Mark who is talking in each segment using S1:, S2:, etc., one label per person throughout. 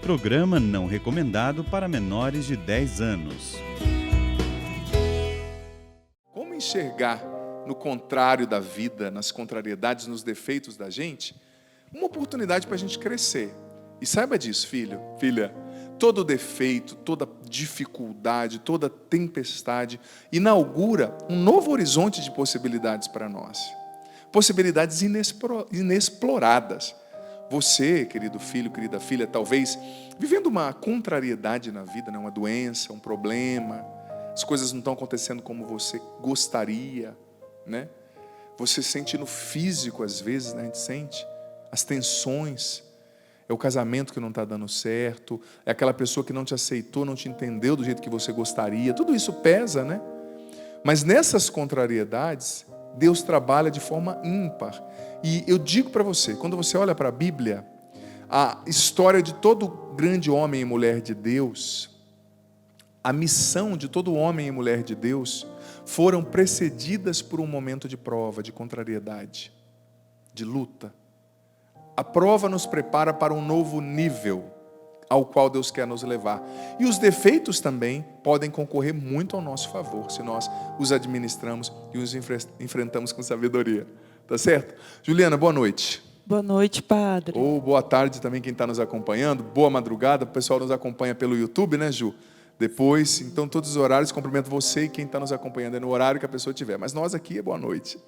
S1: Programa não recomendado para menores de 10 anos.
S2: Como enxergar no contrário da vida, nas contrariedades, nos defeitos da gente, uma oportunidade para a gente crescer. E saiba disso, filho, filha, todo defeito, toda dificuldade, toda tempestade inaugura um novo horizonte de possibilidades para nós. Possibilidades inexploradas. Você, querido filho, querida filha, talvez vivendo uma contrariedade na vida, né? Uma doença, um problema, as coisas não estão acontecendo como você gostaria, né? Você sente no físico, às vezes, né? A gente sente as tensões, é o casamento que não está dando certo, é aquela pessoa que não te aceitou, não te entendeu do jeito que você gostaria, tudo isso pesa, né? Mas nessas contrariedades, Deus trabalha de forma ímpar. E eu digo para você, quando você olha para a Bíblia, a história de todo grande homem e mulher de Deus, a missão de todo homem e mulher de Deus, foram precedidas por um momento de prova, de contrariedade, de luta. A prova nos prepara para um novo nível ao qual Deus quer nos levar. E os defeitos também podem concorrer muito ao nosso favor, se nós os administramos e os enfrentamos com sabedoria. Tá certo? Juliana, boa noite.
S3: Boa noite, padre.
S2: Ou boa tarde também quem está nos acompanhando. Boa madrugada, o pessoal nos acompanha pelo YouTube, né, Ju? Depois, então todos os horários, cumprimento você e quem está nos acompanhando é no horário que a pessoa tiver. Mas nós aqui é boa noite.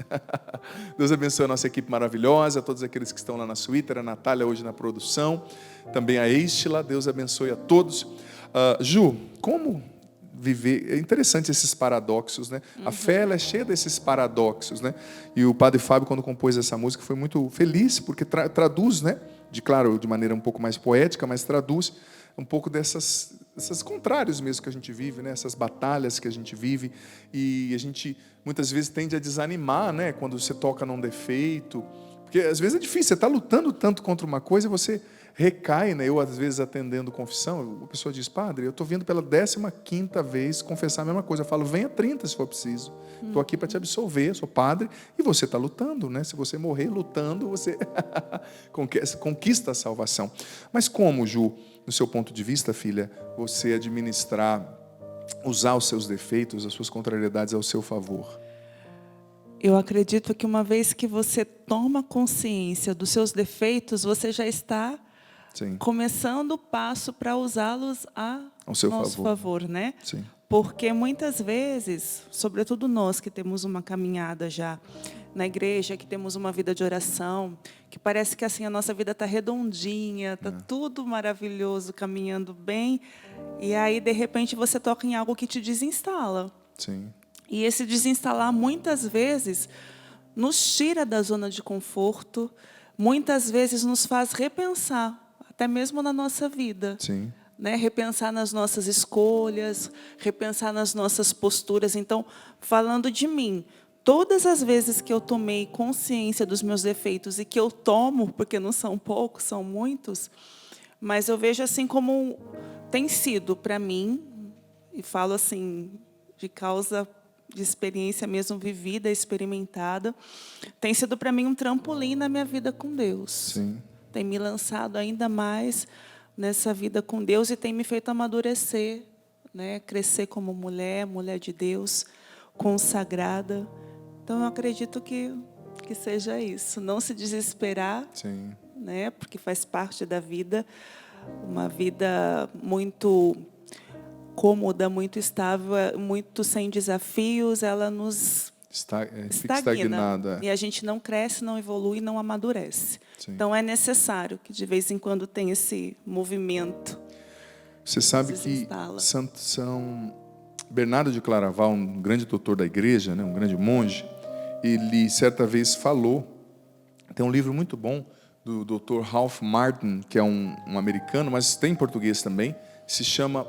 S2: Deus abençoe a nossa equipe maravilhosa, todos aqueles que estão lá na suíte, a Natália hoje na produção, também a Estila, Deus abençoe a todos. Ju, como viver, é interessante esses paradoxos, né? A fé ela é cheia desses paradoxos, né? E o Padre Fábio, quando compôs essa música, foi muito feliz, porque traduz, né? Claro, de maneira um pouco mais poética, mas traduz um pouco esses contrários mesmo que a gente vive, né? Essas batalhas que a gente vive, e a gente muitas vezes tende a desanimar, né? Quando você toca num defeito, porque às vezes é difícil, você está lutando tanto contra uma coisa e você recai, né? Eu às vezes atendendo confissão, a pessoa diz: padre, eu estou vindo pela 15ª vez confessar a mesma coisa. Eu falo: venha 30 se for preciso, estou aqui para te absolver, sou padre, e você está lutando, né? Se você morrer lutando, você conquista a salvação. Mas como, Ju, no seu ponto de vista, filha, você administrar, usar os seus defeitos, as suas contrariedades ao seu favor?
S3: Eu acredito que uma vez que você toma consciência dos seus defeitos, você já está começando o passo para usá-los ao seu favor, né?
S2: Sim.
S3: Porque muitas vezes, sobretudo nós que temos uma caminhada já na igreja, que temos uma vida de oração, que parece que assim a nossa vida está redondinha, está tudo maravilhoso, caminhando bem, e aí de repente você toca em algo que te desinstala.
S2: Sim.
S3: E esse desinstalar muitas vezes nos tira da zona de conforto, muitas vezes nos faz repensar, até mesmo na nossa vida.
S2: Sim.
S3: Né? Repensar nas nossas escolhas, repensar nas nossas posturas. Então, falando de mim, todas as vezes que eu tomei consciência dos meus defeitos e que eu tomo, porque não são poucos, são muitos, mas eu vejo assim como tem sido para mim, e falo assim de causa de experiência mesmo vivida, experimentada, tem sido para mim um trampolim na minha vida com Deus.
S2: Sim.
S3: Tem me lançado ainda mais nessa vida com Deus e tem me feito amadurecer, né? Crescer como mulher, mulher de Deus, consagrada. Então, eu acredito que seja isso. Não se desesperar,
S2: Sim.
S3: né? Porque faz parte da vida, uma vida muito cômoda, muito estável, muito sem desafios, ela nos
S2: fica estagnada.
S3: E a gente não cresce, não evolui, não amadurece.
S2: Sim.
S3: Então é necessário que de vez em quando tenha esse movimento.
S2: Você sabe que São Bernardo de Claraval, um grande doutor da igreja, né, um grande monge, ele certa vez falou, tem um livro muito bom do Dr. Ralph Martin, que é um americano, mas tem em português também, se chama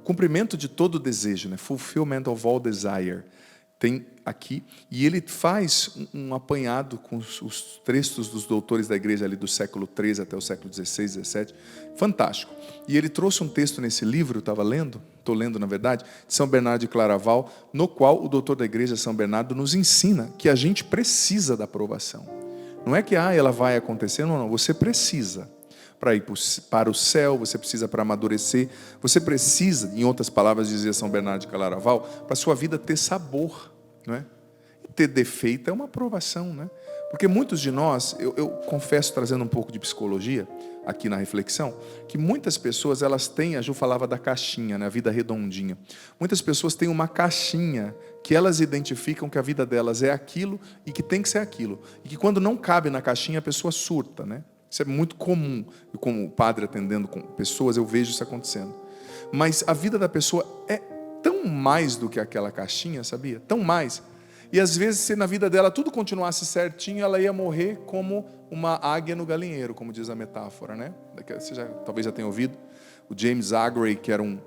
S2: Cumprimento de Todo Desejo, né? Fulfillment of All Desire. Tem aqui, e ele faz um apanhado com os textos dos doutores da igreja ali do século XIII até o século XVI, XVII, fantástico. E ele trouxe um texto nesse livro, estou lendo na verdade, de São Bernardo de Claraval, no qual o doutor da igreja, São Bernardo, nos ensina que a gente precisa da aprovação. Não é que ela vai acontecer, não, você precisa. para ir para o céu, você precisa para amadurecer, você precisa, em outras palavras, dizia São Bernardo de Claraval, para a sua vida ter sabor, não é? E ter defeito é uma aprovação, né? Porque muitos de nós, eu confesso, trazendo um pouco de psicologia aqui na reflexão, que muitas pessoas, elas têm, a Ju falava da caixinha, né, a vida redondinha. Muitas pessoas têm uma caixinha que elas identificam que a vida delas é aquilo e que tem que ser aquilo. E que quando não cabe na caixinha, a pessoa surta, né? Isso é muito comum. E como padre atendendo com pessoas, eu vejo isso acontecendo. Mas a vida da pessoa é tão mais do que aquela caixinha, sabia? Tão mais. E às vezes, se na vida dela tudo continuasse certinho, ela ia morrer como uma águia no galinheiro, como diz a metáfora, né? Você talvez já tenha ouvido. O James Aggrey, que era um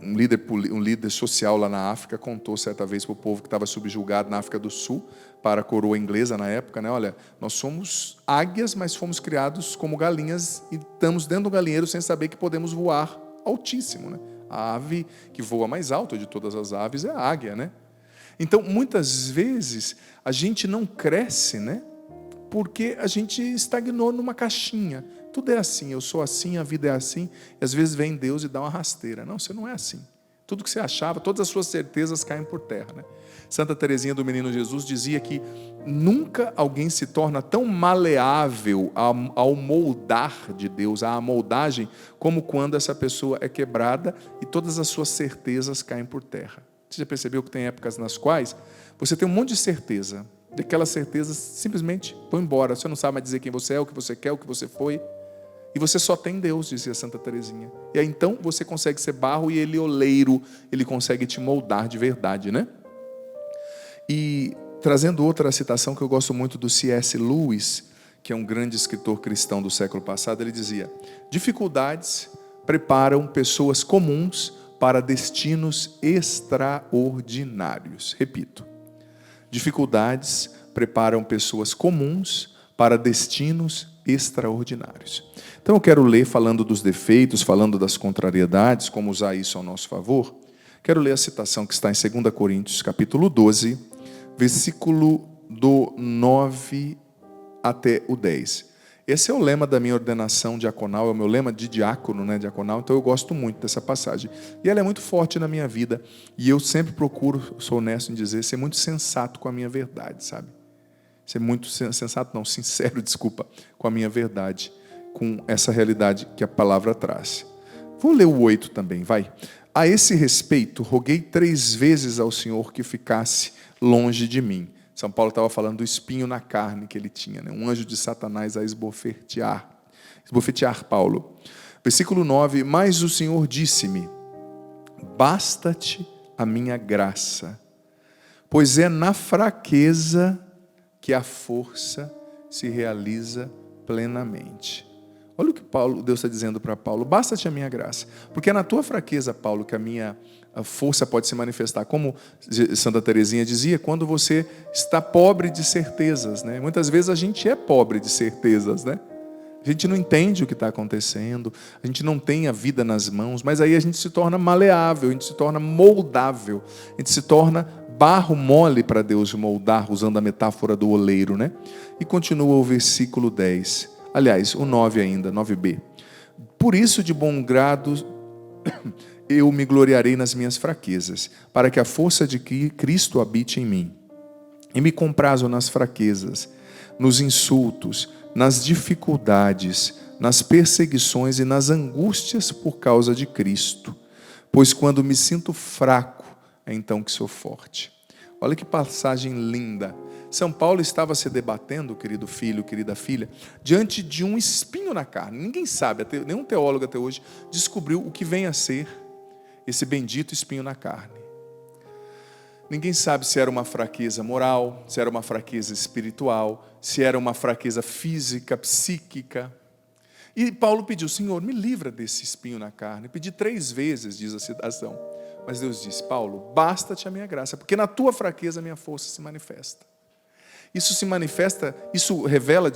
S2: líder social lá na África, contou certa vez para o povo que estava subjugado na África do Sul, para a coroa inglesa na época, né? Olha, nós somos águias, mas fomos criados como galinhas e estamos dentro do galinheiro sem saber que podemos voar altíssimo, né? A ave que voa mais alto de todas as aves é a águia, né? Então, muitas vezes, a gente não cresce, né? Porque a gente estagnou numa caixinha. Tudo é assim, eu sou assim, a vida é assim. E às vezes vem Deus e dá uma rasteira. Não, você não é assim. Tudo que você achava, todas as suas certezas caem por terra, né? Santa Teresinha do Menino Jesus dizia que nunca alguém se torna tão maleável ao moldar de Deus, à moldagem, como quando essa pessoa é quebrada e todas as suas certezas caem por terra. Você já percebeu que tem épocas nas quais você tem um monte de certeza, e aquelas certezas simplesmente vão embora. Você não sabe mais dizer quem você é, o que você quer, o que você foi. E você só tem Deus, dizia Santa Teresinha. E aí então você consegue ser barro e ele oleiro, ele consegue te moldar de verdade, né? E trazendo outra citação que eu gosto muito do C.S. Lewis, que é um grande escritor cristão do século passado, ele dizia: dificuldades preparam pessoas comuns para destinos extraordinários. Repito, dificuldades preparam pessoas comuns para destinos extraordinários. Então eu quero ler, falando dos defeitos, falando das contrariedades, como usar isso ao nosso favor. Quero ler a citação que está em 2 Coríntios, capítulo 12, versículo do 9 até o 10. Esse é o lema da minha ordenação diaconal, é o meu lema de diácono, né, diaconal, então eu gosto muito dessa passagem. E ela é muito forte na minha vida, e eu sempre procuro, sou honesto em dizer, ser muito sensato com a minha verdade, sabe? Ser muito sensato, não, sincero, desculpa, com a minha verdade, com essa realidade que a palavra traz. Vamos ler o 8 também, vai. A esse respeito, roguei 3 vezes ao Senhor que ficasse longe de mim. São Paulo estava falando do espinho na carne que ele tinha, né? Um anjo de Satanás a esbofetear Paulo. Versículo 9, mas o Senhor disse-me, basta-te a minha graça, pois é na fraqueza que a força se realiza plenamente. Olha o que Deus está dizendo para Paulo, basta-te a minha graça, porque é na tua fraqueza, Paulo, que a força pode se manifestar. Como Santa Teresinha dizia, quando você está pobre de certezas, né? Muitas vezes a gente é pobre de certezas, né? A gente não entende o que está acontecendo, a gente não tem a vida nas mãos, mas aí a gente se torna maleável, a gente se torna moldável, a gente se torna barro mole para Deus moldar, usando a metáfora do oleiro, né? E continua o versículo 10. Aliás, o 9 ainda, 9b. Por isso, de bom grado, eu me gloriarei nas minhas fraquezas, para que a força de Cristo habite em mim. E me comprazo nas fraquezas, nos insultos, nas dificuldades, nas perseguições e nas angústias por causa de Cristo. Pois quando me sinto fraco, é então que sou forte. Olha que passagem linda. São Paulo estava se debatendo, querido filho, querida filha, diante de um espinho na carne. Ninguém sabe, nenhum teólogo até hoje descobriu o que vem a ser esse bendito espinho na carne. Ninguém sabe se era uma fraqueza moral, se era uma fraqueza espiritual, se era uma fraqueza física, psíquica. E Paulo pediu, Senhor, me livra desse espinho na carne. Pedi 3 vezes, diz a citação. Mas Deus disse, Paulo, basta-te a minha graça, porque na tua fraqueza a minha força se manifesta. Isso revela,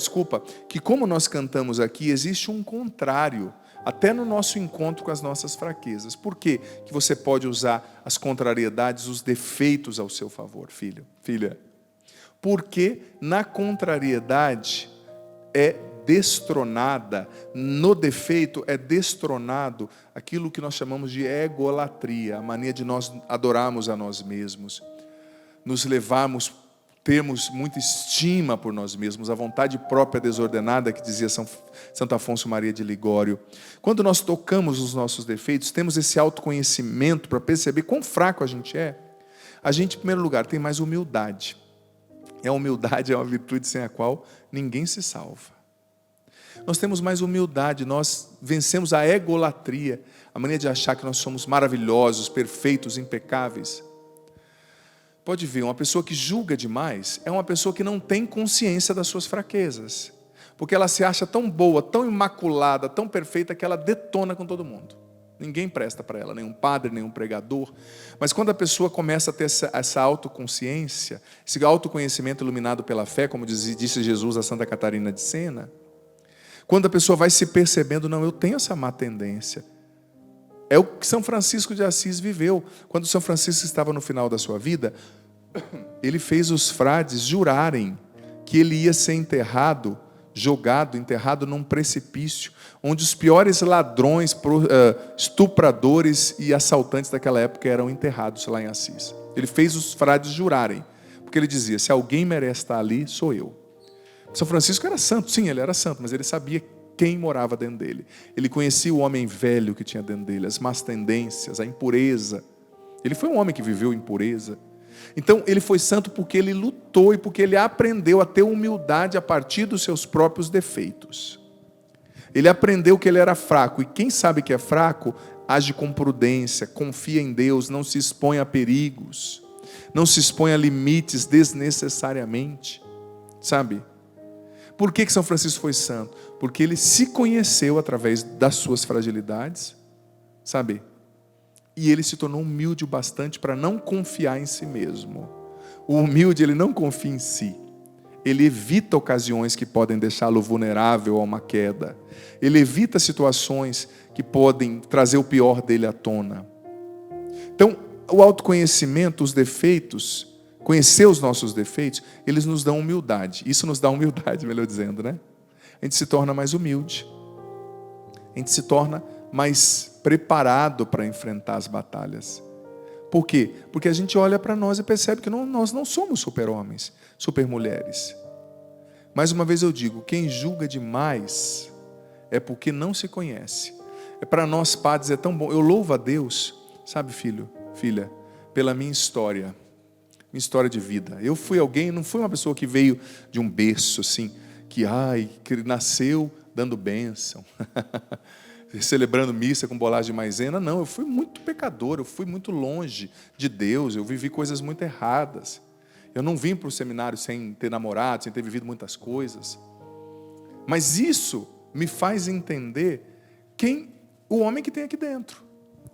S2: que como nós cantamos aqui, existe um contrário, até no nosso encontro com as nossas fraquezas. Por quê? Que você pode usar as contrariedades, os defeitos ao seu favor, filho, filha. Porque na contrariedade é destronada, no defeito é destronado aquilo que nós chamamos de egolatria, a mania de nós adorarmos a nós mesmos, nos levarmos, termos muita estima por nós mesmos, a vontade própria desordenada, que dizia Santo Afonso Maria de Ligório. Quando nós tocamos os nossos defeitos, temos esse autoconhecimento para perceber quão fraco a gente é. A gente, em primeiro lugar, tem mais humildade. E a humildade é uma virtude sem a qual ninguém se salva. Nós temos mais humildade, nós vencemos a egolatria, a mania de achar que nós somos maravilhosos, perfeitos, impecáveis. Pode ver, uma pessoa que julga demais é uma pessoa que não tem consciência das suas fraquezas. Porque ela se acha tão boa, tão imaculada, tão perfeita, que ela detona com todo mundo. Ninguém presta para ela, nenhum padre, nenhum pregador. Mas quando a pessoa começa a ter essa autoconsciência, esse autoconhecimento iluminado pela fé, como disse Jesus a Santa Catarina de Sena, quando a pessoa vai se percebendo, não, eu tenho essa má tendência. É o que São Francisco de Assis viveu. Quando São Francisco estava no final da sua vida, ele fez os frades jurarem que ele ia ser enterrado num precipício, onde os piores ladrões, estupradores e assaltantes daquela época eram enterrados lá em Assis. Ele fez os frades jurarem, porque ele dizia, se alguém merece estar ali, sou eu. São Francisco era santo, sim, ele era santo, mas ele sabia quem morava dentro dele. Ele conhecia o homem velho que tinha dentro dele, as más tendências, a impureza. Ele foi um homem que viveu impureza. Então, ele foi santo porque ele lutou e porque ele aprendeu a ter humildade a partir dos seus próprios defeitos. Ele aprendeu que ele era fraco, e quem sabe que é fraco, age com prudência, confia em Deus, não se expõe a perigos, não se expõe a limites desnecessariamente, sabe? Por que São Francisco foi santo? Porque ele se conheceu através das suas fragilidades, sabe? E ele se tornou humilde o bastante para não confiar em si mesmo. O humilde, ele não confia em si. Ele evita ocasiões que podem deixá-lo vulnerável a uma queda. Ele evita situações que podem trazer o pior dele à tona. Então, o autoconhecimento, os defeitos, conhecer os nossos defeitos, eles nos dão humildade. Isso nos dá humildade, melhor dizendo, né? A gente se torna mais humilde. A gente se torna mais preparado para enfrentar as batalhas. Por quê? Porque a gente olha para nós e percebe que nós não somos super-homens, super-mulheres. Mais uma vez eu digo, quem julga demais é porque não se conhece. Para nós padres é tão bom. Eu louvo a Deus, sabe, filho, filha, pela minha história de vida. Eu fui alguém, não fui uma pessoa que veio de um berço assim, que nasceu dando bênção, celebrando missa com bolacha de maisena. Não, eu fui muito pecador, eu fui muito longe de Deus, eu vivi coisas muito erradas. Eu não vim para o seminário sem ter namorado, sem ter vivido muitas coisas. Mas isso me faz entender o homem que tem aqui dentro.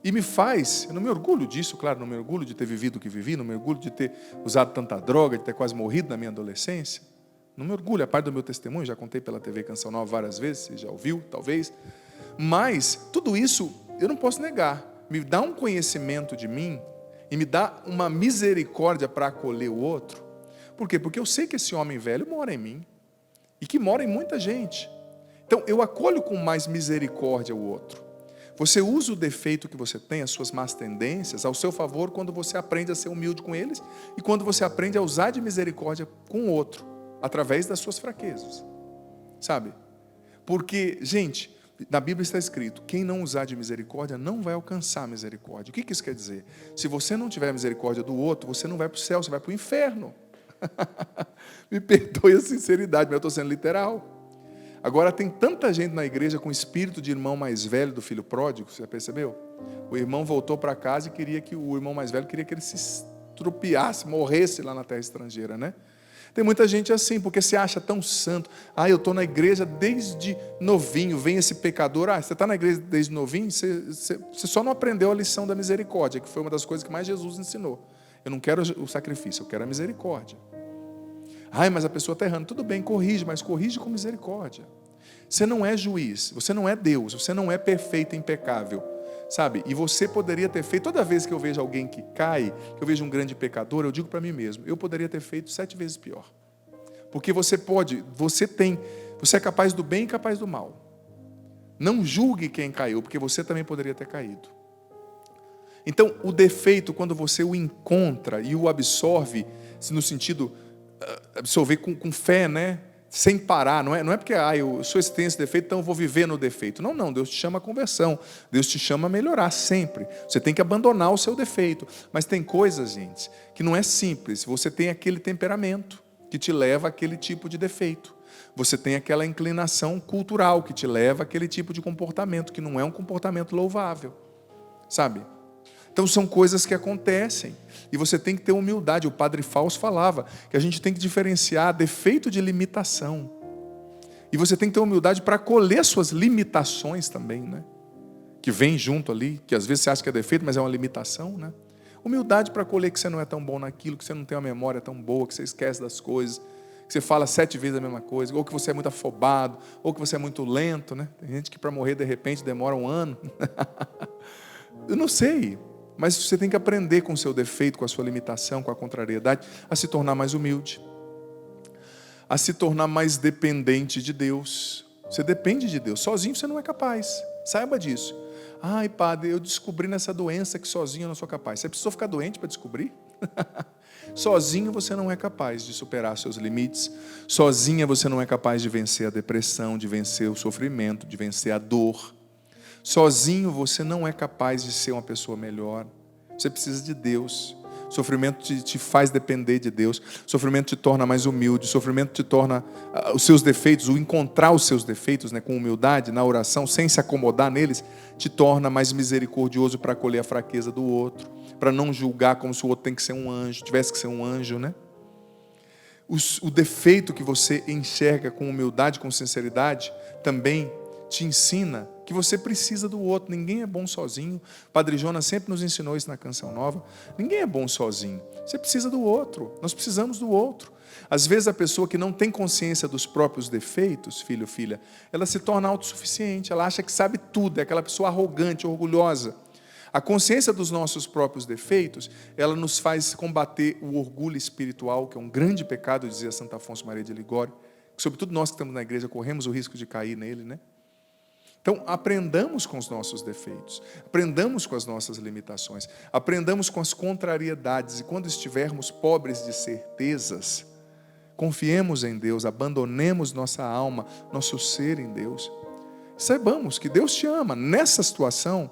S2: E me faz, eu não me orgulho disso, claro, não me orgulho de ter vivido o que vivi, não me orgulho de ter usado tanta droga, de ter quase morrido na minha adolescência. Não me orgulho, a parte do meu testemunho, já contei pela TV Canção Nova várias vezes, você já ouviu, talvez. Mas tudo isso eu não posso negar. Me dá um conhecimento de mim e me dá uma misericórdia para acolher o outro. Por quê? Porque eu sei que esse homem velho mora em mim e que mora em muita gente. Então eu acolho com mais misericórdia o outro. Você usa o defeito que você tem, as suas más tendências, ao seu favor quando você aprende a ser humilde com eles e quando você aprende a usar de misericórdia com o outro, através das suas fraquezas. Sabe? Porque, gente, na Bíblia está escrito, quem não usar de misericórdia não vai alcançar a misericórdia. O que isso quer dizer? Se você não tiver misericórdia do outro, você não vai para o céu, você vai para o inferno. Me perdoe a sinceridade, mas eu estou sendo literal. Agora tem tanta gente na igreja com espírito de irmão mais velho do filho pródigo, você já percebeu? O irmão voltou para casa e o irmão mais velho queria que ele se estrupiasse, morresse lá na terra estrangeira, né? Tem muita gente assim, porque se acha tão santo. Eu estou na igreja desde novinho, vem esse pecador. Você está na igreja desde novinho, você só não aprendeu a lição da misericórdia, que foi uma das coisas que mais Jesus ensinou. Eu não quero o sacrifício, eu quero a misericórdia. Mas a pessoa está errando. Tudo bem, corrige, mas corrige com misericórdia. Você não é juiz, você não é Deus, você não é perfeito e impecável, sabe? E você poderia ter feito, toda vez que eu vejo alguém que cai, que eu vejo um grande pecador, eu digo para mim mesmo, eu poderia ter feito 7 vezes pior. Porque você tem Você é capaz do bem e capaz do mal. Não julgue quem caiu, porque você também poderia ter caído. Então, o defeito, quando você o encontra e o absorve, no sentido, absorver com fé, né? Sem parar, não é porque eu tenho esse defeito, então eu vou viver no defeito. Não, Deus te chama a conversão, Deus te chama a melhorar sempre. Você tem que abandonar o seu defeito. Mas tem coisas, gente, que não é simples. Você tem aquele temperamento que te leva àquele tipo de defeito. Você tem aquela inclinação cultural que te leva àquele tipo de comportamento, que não é um comportamento louvável, sabe? Então são coisas que acontecem, e você tem que ter humildade. O Padre Fausto falava que a gente tem que diferenciar defeito de limitação, e você tem que ter humildade para acolher suas limitações também, né? Que vem junto ali, que às vezes você acha que é defeito, mas é uma limitação, né? Humildade para acolher que você não é tão bom naquilo, que você não tem uma memória tão boa, que você esquece das coisas, que você fala 7 vezes a mesma coisa, ou que você é muito afobado, ou que você é muito lento, né? Tem gente que para morrer de repente demora 1 ano. Eu não sei, mas você tem que aprender com o seu defeito, com a sua limitação, com a contrariedade, a se tornar mais humilde, a se tornar mais dependente de Deus. Você depende de Deus, sozinho você não é capaz, saiba disso. Ai, padre, eu descobri nessa doença que sozinho eu não sou capaz. Você precisou ficar doente para descobrir? Sozinho você não é capaz de superar seus limites. Sozinha você não é capaz de vencer a depressão, de vencer o sofrimento, de vencer a dor. Sozinho você não é capaz de ser uma pessoa melhor. Você precisa de Deus. O sofrimento te faz depender de Deus. O sofrimento te torna mais humilde. O sofrimento te torna os seus defeitos, o encontrar os seus defeitos, né, com humildade, na oração, sem se acomodar neles, te torna mais misericordioso para acolher a fraqueza do outro, para não julgar como se o outro tem que ser um anjo, tivesse que ser um anjo, né? O defeito que você enxerga com humildade, com sinceridade, também te ensina que você precisa do outro. Ninguém é bom sozinho. Padre Jonas sempre nos ensinou isso na Canção Nova. Ninguém é bom sozinho. Você precisa do outro. Nós precisamos do outro. Às vezes a pessoa que não tem consciência dos próprios defeitos, filho ou filha, ela se torna autossuficiente. Ela acha que sabe tudo. É aquela pessoa arrogante, orgulhosa. A consciência dos nossos próprios defeitos, ela nos faz combater o orgulho espiritual, que é um grande pecado, dizia Santo Afonso Maria de Ligório, que sobretudo nós que estamos na igreja corremos o risco de cair nele, né? Então, aprendamos com os nossos defeitos, aprendamos com as nossas limitações, aprendamos com as contrariedades, e quando estivermos pobres de certezas, confiemos em Deus, abandonemos nossa alma, nosso ser em Deus. Saibamos que Deus te ama. Nessa situação,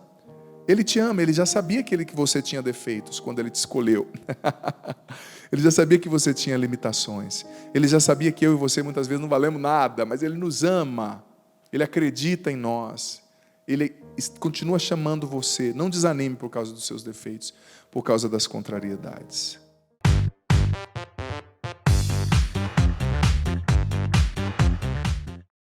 S2: Ele te ama. Ele já sabia que você tinha defeitos quando Ele te escolheu. Ele já sabia que você tinha limitações. Ele já sabia que eu e você muitas vezes não valemos nada, mas Ele nos ama. Ele acredita em nós. Ele continua chamando você. Não desanime por causa dos seus defeitos, por causa das contrariedades.